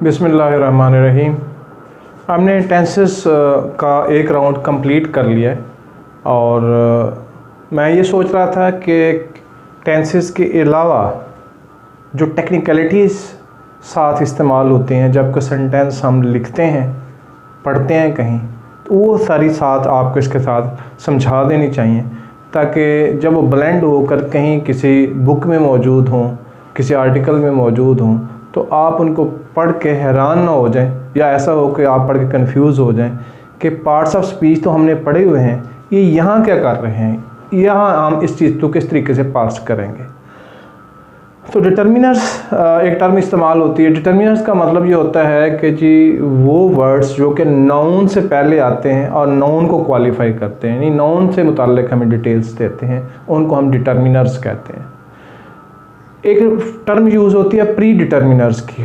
बिस्मिल्लाहिर्रहमानिर्रहीम। हमने टेंसेस का एक राउंड कंप्लीट कर लिया है और मैं ये सोच रहा था कि टेंसेस के अलावा जो टेक्निकलिटीज़ साथ इस्तेमाल होती हैं जब कोई सेंटेंस हम लिखते हैं, पढ़ते हैं कहीं, तो वो सारी साथ आपको इसके साथ समझा देनी चाहिए ताकि जब वो ब्लेंड होकर कहीं किसी बुक में मौजूद हों, किसी आर्टिकल में मौजूद हों, तो आप उनको पढ़ के हैरान ना हो जाएं या ऐसा हो कि आप पढ़ के कंफ्यूज हो जाएं कि पार्ट्स ऑफ स्पीच तो हमने पढ़े हुए हैं, ये यहाँ क्या कर रहे हैं, यहाँ हम इस चीज़ को किस तरीके से पार्स करेंगे। तो डिटर्मिनर्स एक टर्म इस्तेमाल होती है। डिटर्मिनर्स का मतलब ये होता है कि जी वो वर्ड्स जो कि नाउन से पहले आते हैं और नाउन को क्वालिफाई करते हैं, यानी नाउन से मुताल्लिक हमें डिटेल्स देते हैं, उनको हम डिटर्मिनर्स कहते हैं। एक टर्म यूज़ होती है प्री डिटर्मिनर्स की,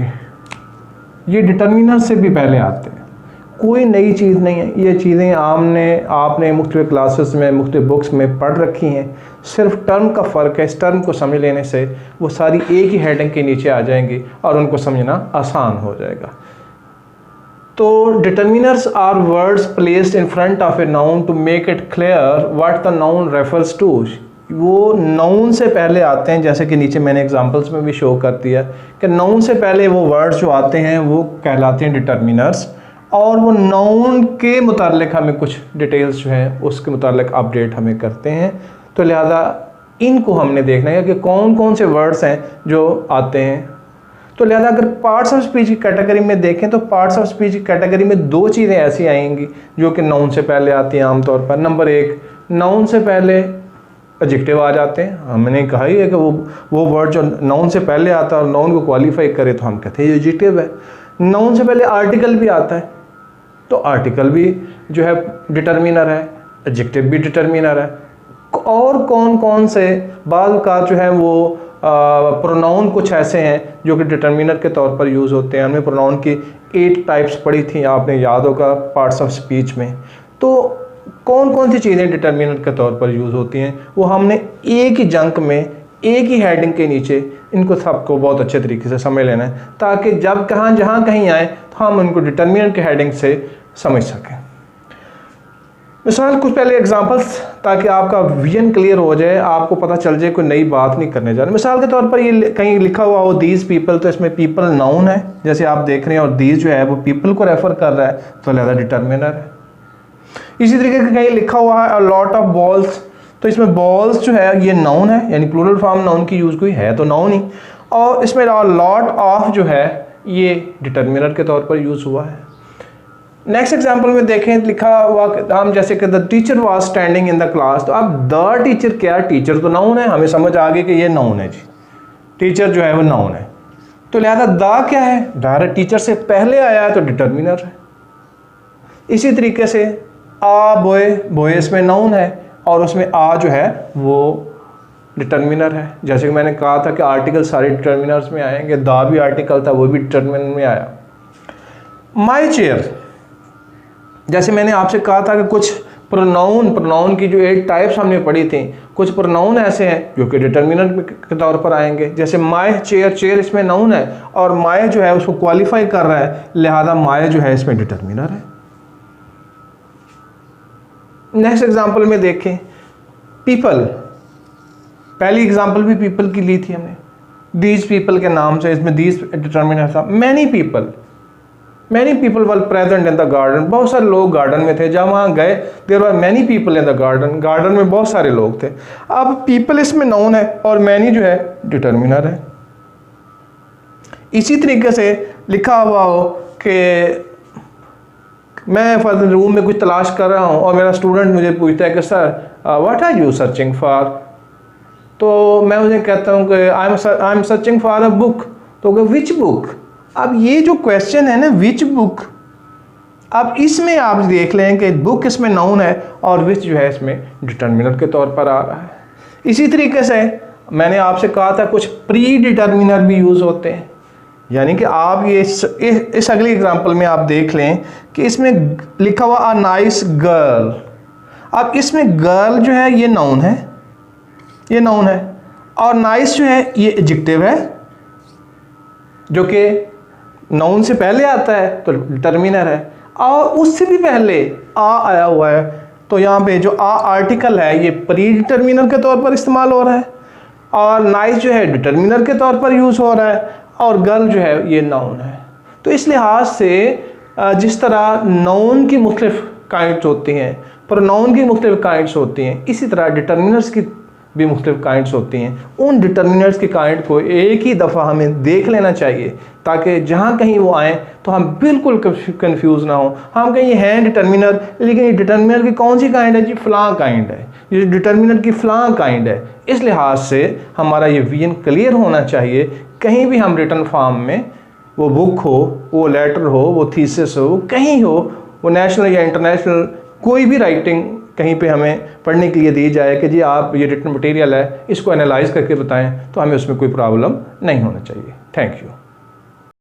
ये डिटर्मिनर से भी पहले आते हैं, कोई नई चीज़ नहीं है, ये चीज़ें आपने मुख्तलिफ क्लासेस में मुख्तलिफ बुक्स में पढ़ रखी हैं, सिर्फ टर्म का फ़र्क है। इस टर्म को समझ लेने से वो सारी एक ही हेडिंग के नीचे आ जाएंगी और उनको समझना आसान हो जाएगा। तो determiners are words placed in front of a noun to make it clear what the noun refers to. वो नाउन से पहले आते हैं, जैसे कि नीचे मैंने एग्जांपल्स में भी शो कर दिया कि नाउन से पहले वो वर्ड्स जो आते हैं वो कहलाते हैं डिटर्मिनर्स, और वो नाउन के मुताल्लिक हमें कुछ डिटेल्स जो हैं उसके मुताल्लिक अपडेट हमें करते हैं। तो लिहाजा इनको हमने देखना है कि कौन कौन से वर्ड्स हैं जो आते हैं। तो लिहाजा अगर पार्ट्स ऑफ स्पीच की कैटेगरी में देखें तो पार्ट्स ऑफ स्पीच की कैटेगरी में दो चीज़ें ऐसी आएंगी जो कि नाउन से पहले आती हैं आमतौर पर। नंबर एक, नाउन से पहले एडजेक्टिव आ जाते हैं। हमने कहा ही है कि वो वर्ड जो नाउन से पहले आता है और नाउन को क्वालिफाई करे तो हम कहते हैं ये एडजेक्टिव है। नाउन से पहले आर्टिकल भी आता है, तो आर्टिकल भी जो है डिटर्मिनर है, एडजेक्टिव भी डिटर्मिनर है। और कौन कौन से बाद का जो है वो प्रोनाउन कुछ ऐसे हैं जो कि डिटर्मिनर के तौर पर यूज़ होते हैं। हमने प्रोनाउन की 8 टाइप्स पढ़ी थी, आपने याद होगा पार्ट्स ऑफ स्पीच में। तो कौन कौन सी चीज़ें डिटर्मिनर के तौर पर यूज़ होती हैं वो हमने एक ही जंक में, एक ही हेडिंग के नीचे इनको सबको बहुत अच्छे तरीके से समझ लेना है ताकि जब जहाँ कहीं आए तो हम उनको डिटर्मिनर के हेडिंग से समझ सकें। मिसाल कुछ पहले एग्जांपल्स ताकि आपका विजन क्लियर हो जाए, आपको पता चल जाए कोई नई बात नहीं करने जा रहे। मिसाल के तौर पर ये कहीं लिखा हुआ हो दीज पीपल, तो इसमें पीपल नाउन है जैसे आप देख रहे हैं, और दीज जो है वो पीपल को रेफर कर रहा है, तो लिहाजा डिटर्मिनर है। इसी तरीके से कहीं लिखा हुआ है अ लॉट ऑफ बॉल्स, तो इसमें बॉल्स जो है ये नाउन है, यानी प्लूरल फॉर्म नाउन की यूज़ कोई है तो नाउन ही, और इसमें लॉट ऑफ जो है ये डिटर्मिनर के तौर पर यूज़ हुआ है। नेक्स्ट एग्जांपल में देखें लिखा हुआ हम जैसे कि the teacher was standing in the class, तो अब द टीचर क्या, टीचर तो नाउन है, हमें समझ आ गई कि ये नाउन है जी, टीचर जो है वो नाउन है। तो लिहाजा द क्या है, डायरेक्ट टीचर से पहले आया है तो डिटर्मिनर है। इसी तरीके से आ बॉय, बॉय इसमें नाउन है और उसमें आ जो है वो डिटर्मिनर है। जैसे कि मैंने कहा था कि आर्टिकल सारे डिटर्मिनर्स में आएंगे, दा भी आर्टिकल था वो भी डिटर्मिनर में आया। माई चेयर, जैसे मैंने आपसे कहा था कि कुछ प्रोनाउन की जो 8 टाइप्स हमने पढ़ी थी, कुछ प्रोनाउन ऐसे हैं जो कि डिटर्मिनर के तौर पर आएंगे। जैसे माई चेयर, चेयर इसमें नाउन है और माई जो है उसको क्वालिफाई कर रहा है, लिहाजा माई जो है इसमें डिटर्मिनर है। नेक्स्ट एग्जांपल में देखें पीपल, पहली एग्जांपल भी पीपल की ली थी हमने, दीज पीपल के नाम से, इसमें दीज डिटर्मिनर था। Many people were present in the garden, बहुत सारे लोग गार्डन में थे, जब वहाँ गए there were many people in the garden, garden में बहुत सारे लोग थे। अब पीपल इसमें नाउन है और मैनी जो है डिटर्मिनर है। इसी तरीके से लिखा हुआ हो कि मैं फॉर रूम में कुछ तलाश कर रहा हूँ और मेरा स्टूडेंट मुझे पूछता है कि sir what are you searching for, तो मैं उन्हें कहता हूँ कि I am searching for a book, तो विच बुक। अब ये जो क्वेश्चन है ना विच बुक, अब इसमें आप देख लें कि बुक इसमें नाउन है और विच जो है इसमें डिटर्मिनर के तौर पर आ रहा है। इसी तरीके से मैंने आपसे कहा था कुछ प्री डिटर्मिनर भी यूज़ होते हैं, यानी कि आप ये इस अगली एग्जांपल में आप देख लें कि इसमें लिखा हुआ अ नाइस गर्ल। अब इसमें गर्ल जो है ये नाउन है, ये नाउन है, और नाइस जो है ये एडजेक्टिव है जो कि नाउन से पहले आता है तो डिटर्मिनर है, और उससे भी पहले आ आया हुआ है तो यहाँ पे जो आ आर्टिकल है ये प्री डिटर्मिनर के तौर पर इस्तेमाल हो रहा है, और नाइस जो है डिटर्मिनर के तौर पर यूज़ हो रहा है, और गर्ल जो है ये नाउन है। तो इस लिहाज से जिस तरह नाउन की मुख्तलिफ काइंड्स होती हैं, प्रोनाउन की मुख्तलिफ काइंड्स होती हैं, इसी तरह डिटर्मिनर्स की भी मुख्तलिफ काइंड्स होती हैं। उन डिटर्मिनर्स की काइंड को एक ही दफ़ा हमें देख लेना चाहिए ताकि जहाँ कहीं वो आएँ तो हम बिल्कुल कंफ्यूज ना हो। हम कहीं हैं डिटर्मिनर, लेकिन ये डिटर्मिनर की कौन सी काइंड है जी? फ़लाँ काइंड है, ये डिटर्मिनर की फ़लाँ काइंड है। इस लिहाज से हमारा ये विजन क्लियर होना चाहिए। कहीं भी हम रिटर्न फॉर्म में, वो बुक हो, वो लेटर हो, वो थीसिस हो, कहीं हो, वो नेशनल या इंटरनेशनल कोई भी राइटिंग कहीं पे हमें पढ़ने के लिए दी जाए कि जी आप ये रिटन मटेरियल है इसको एनालाइज करके बताएं, तो हमें उसमें कोई प्रॉब्लम नहीं होना चाहिए। Thank you.